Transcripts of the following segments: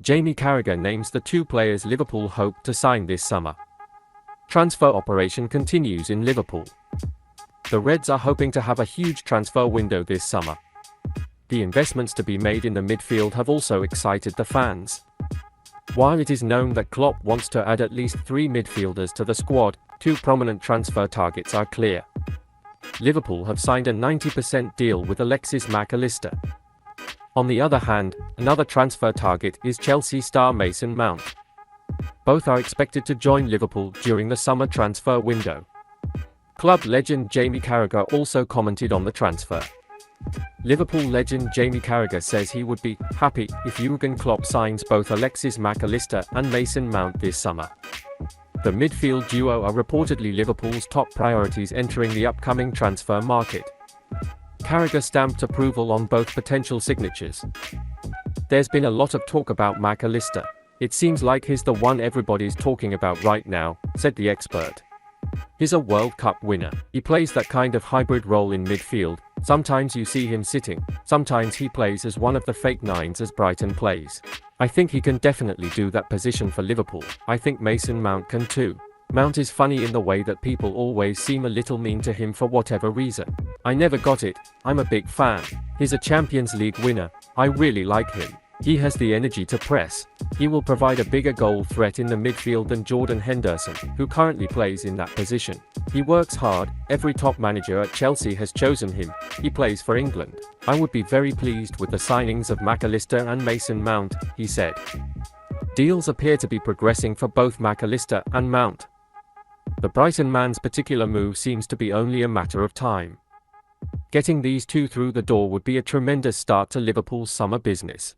Jamie Carragher names the two players Liverpool hope to sign this summer. Transfer operation continues in Liverpool. The Reds are hoping to have a huge transfer window this summer. The investments to be made in the midfield have also excited the fans. While it is known that Klopp wants to add at least 3 midfielders to the squad, 2 prominent transfer targets are clear. Liverpool have signed a 90% deal with Alexis Mac Allister. On the other hand, another transfer target is Chelsea star Mason Mount. Both are expected to join Liverpool during the summer transfer window. Club legend Jamie Carragher also commented on the transfer. Liverpool legend Jamie Carragher says he would be happy if Jürgen Klopp signs both Alexis Mac Allister and Mason Mount this summer. The midfield duo are reportedly Liverpool's top priorities entering the upcoming transfer market. Carragher stamped approval on both potential signatures. There's been a lot of talk about Mac Allister. It seems like he's the one everybody's talking about right now, said the expert. He's a World Cup winner. He plays that kind of hybrid role in midfield. Sometimes you see him sitting, sometimes he plays as one of the fake nines as Brighton plays. I think he can definitely do that position for Liverpool. I think Mason Mount can too. Mount is funny in the way that people always seem a little mean to him for whatever reason. I never got it. I'm a big fan. He's a Champions League winner. I really like him. He has the energy to press. He will provide a bigger goal threat in the midfield than Jordan Henderson, who currently plays in that position. He works hard. Every top manager at Chelsea has chosen him. He plays for England. I would be very pleased with the signings of Mac Allister and Mason Mount, he said. Deals appear to be progressing for both Mac Allister and Mount. The Brighton man's particular move seems to be only a matter of time. Getting these two through the door would be a tremendous start to Liverpool's summer business.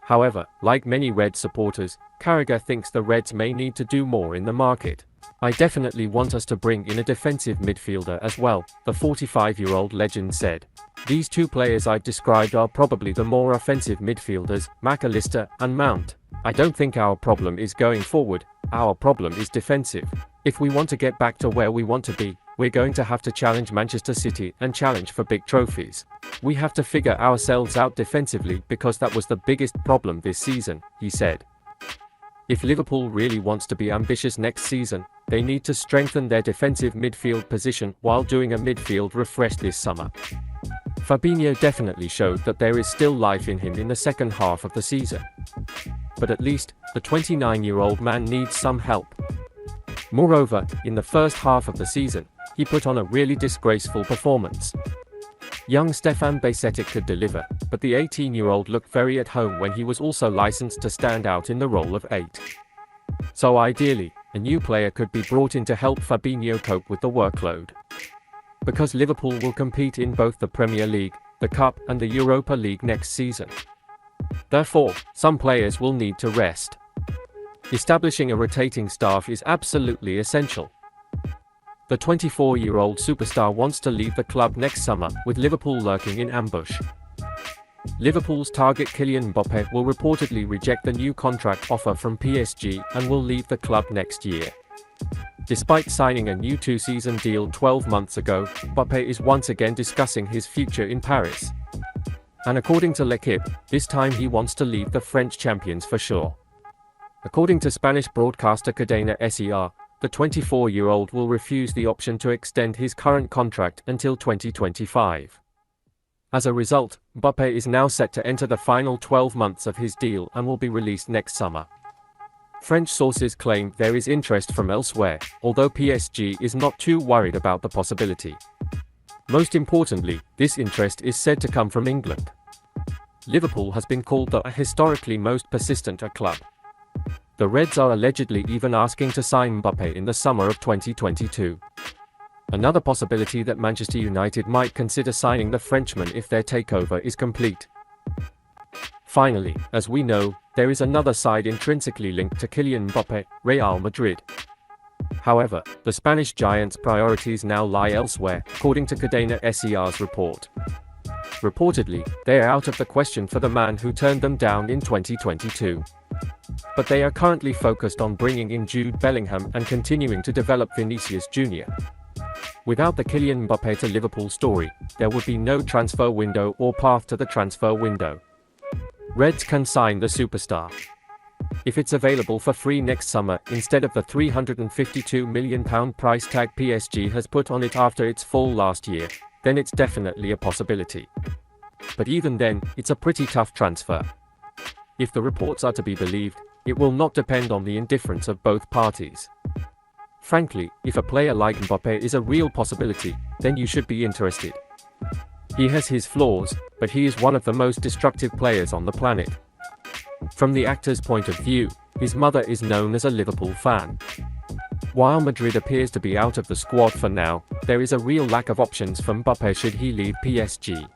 However, like many Reds supporters, Carragher thinks the Reds may need to do more in the market. I definitely want us to bring in a defensive midfielder as well, the 45-year-old legend said. These two players I described are probably the more offensive midfielders, Mac Allister and Mount. I don't think our problem is going forward, our problem is defensive. If we want to get back to where we want to be, we're going to have to challenge Manchester City and challenge for big trophies. We have to figure ourselves out defensively because that was the biggest problem this season, he said. If Liverpool really wants to be ambitious next season, they need to strengthen their defensive midfield position while doing a midfield refresh this summer. Fabinho definitely showed that there is still life in him in the second half of the season. But at least, the 29-year-old man needs some help. Moreover, in the first half of the season, he put on a really disgraceful performance. Young Stefan Bajcetic could deliver, but the 18-year-old looked very at home when he was also licensed to stand out in the role of 8. So ideally, a new player could be brought in to help Fabinho cope with the workload. Because Liverpool will compete in both the Premier League, the Cup and the Europa League next season. Therefore, some players will need to rest. Establishing a rotating staff is absolutely essential. The 24-year-old superstar wants to leave the club next summer, with Liverpool lurking in ambush. Liverpool's target Killian Buffet will reportedly reject the new contract offer from PSG and will leave the club next year. Despite signing a new 2-season deal 12 months ago, Buffet is once again discussing his future in Paris. And according to L'Equipe, this time he wants to leave the French champions for sure. According to Spanish broadcaster Cadena SER, the 24-year-old will refuse the option to extend his current contract until 2025. As a result, Buffet is now set to enter the final 12 months of his deal and will be released next summer. French sources claim there is interest from elsewhere, although PSG is not too worried about the possibility. Most importantly, this interest is said to come from England. Liverpool has been called the historically most persistent club. The Reds are allegedly even asking to sign Mbappé in the summer of 2022. Another possibility that Manchester United might consider signing the Frenchman if their takeover is complete. Finally, as we know, there is another side intrinsically linked to Kylian Mbappé, Real Madrid. However, the Spanish giant's priorities now lie elsewhere, according to Cadena SER's report. Reportedly, they are out of the question for the man who turned them down in 2022. But they are currently focused on bringing in Jude Bellingham and continuing to develop Vinicius Jr. Without the Kylian Mbappé to Liverpool story, there would be no transfer window or path to the transfer window. Reds can sign the superstar. If it's available for free next summer instead of the £352 million price tag PSG has put on it after its fall last year, then it's definitely a possibility. But even then, it's a pretty tough transfer. If the reports are to be believed, it will not depend on the indifference of both parties. Frankly, if a player like Mbappé is a real possibility, then you should be interested. He has his flaws, but he is one of the most destructive players on the planet. From the actor's point of view, his mother is known as a Liverpool fan. While Madrid appears to be out of the squad for now, there is a real lack of options for Mbappé should he leave PSG.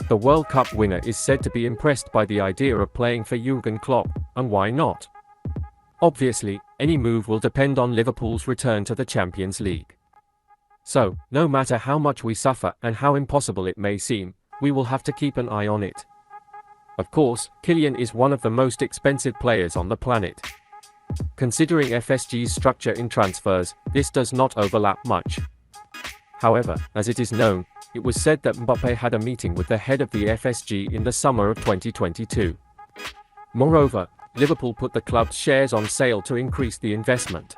The World Cup winner is said to be impressed by the idea of playing for Jürgen Klopp, and why not? Obviously, any move will depend on Liverpool's return to the Champions League. So, no matter how much we suffer and how impossible it may seem, we will have to keep an eye on it. Of course, Killian is one of the most expensive players on the planet. Considering FSG's structure in transfers, this does not overlap much. However, as it is known, it was said that Mbappé had a meeting with the head of the FSG in the summer of 2022. Moreover, Liverpool put the club's shares on sale to increase the investment.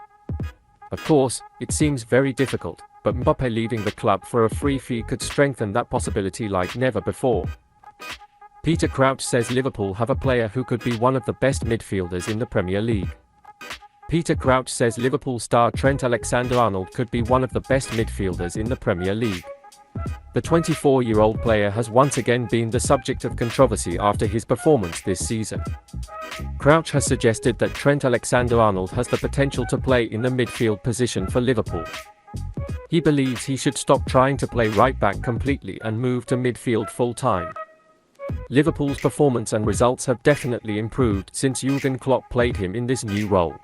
Of course, it seems very difficult, but Mbappé leaving the club for a free fee could strengthen that possibility like never before. Peter Crouch says Liverpool have a player who could be one of the best midfielders in the Premier League. Peter Crouch says Liverpool star Trent AlexanderArnold could be one of the best midfielders in the Premier League. The 24-year-old player has once again been the subject of controversy after his performance this season. Crouch has suggested that Trent AlexanderArnold has the potential to play in the midfield position for Liverpool. He believes he should stop trying to play right back completely and move to midfield full-time. Liverpool's performance and results have definitely improved since Jürgen Klopp played him in this new role.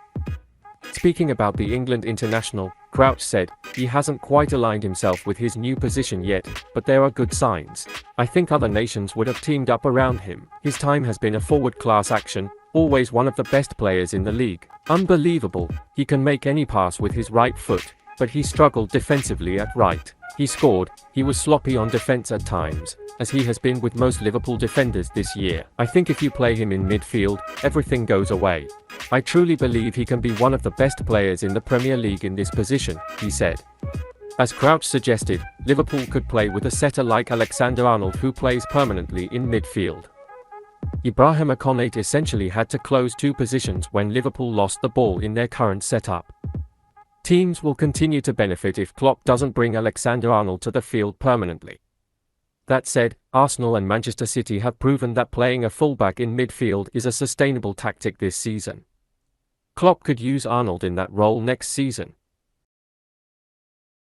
Speaking about the England international, Crouch said, "He hasn't quite aligned himself with his new position yet, but there are good signs. I think other nations would have teamed up around him. His time has been a forward-class action, always one of the best players in the league. Unbelievable, he can make any pass with his right foot, but he struggled defensively at right. He scored, he was sloppy on defense at times, as he has been with most Liverpool defenders this year. I think if you play him in midfield, everything goes away. I truly believe he can be one of the best players in the Premier League in this position," he said. As Crouch suggested, Liverpool could play with a setter like AlexanderArnold who plays permanently in midfield. Ibrahima Konate essentially had to close two positions when Liverpool lost the ball in their current setup. Teams will continue to benefit if Klopp doesn't bring AlexanderArnold to the field permanently. That said, Arsenal and Manchester City have proven that playing a fullback in midfield is a sustainable tactic this season. Klopp could use Arnold in that role next season.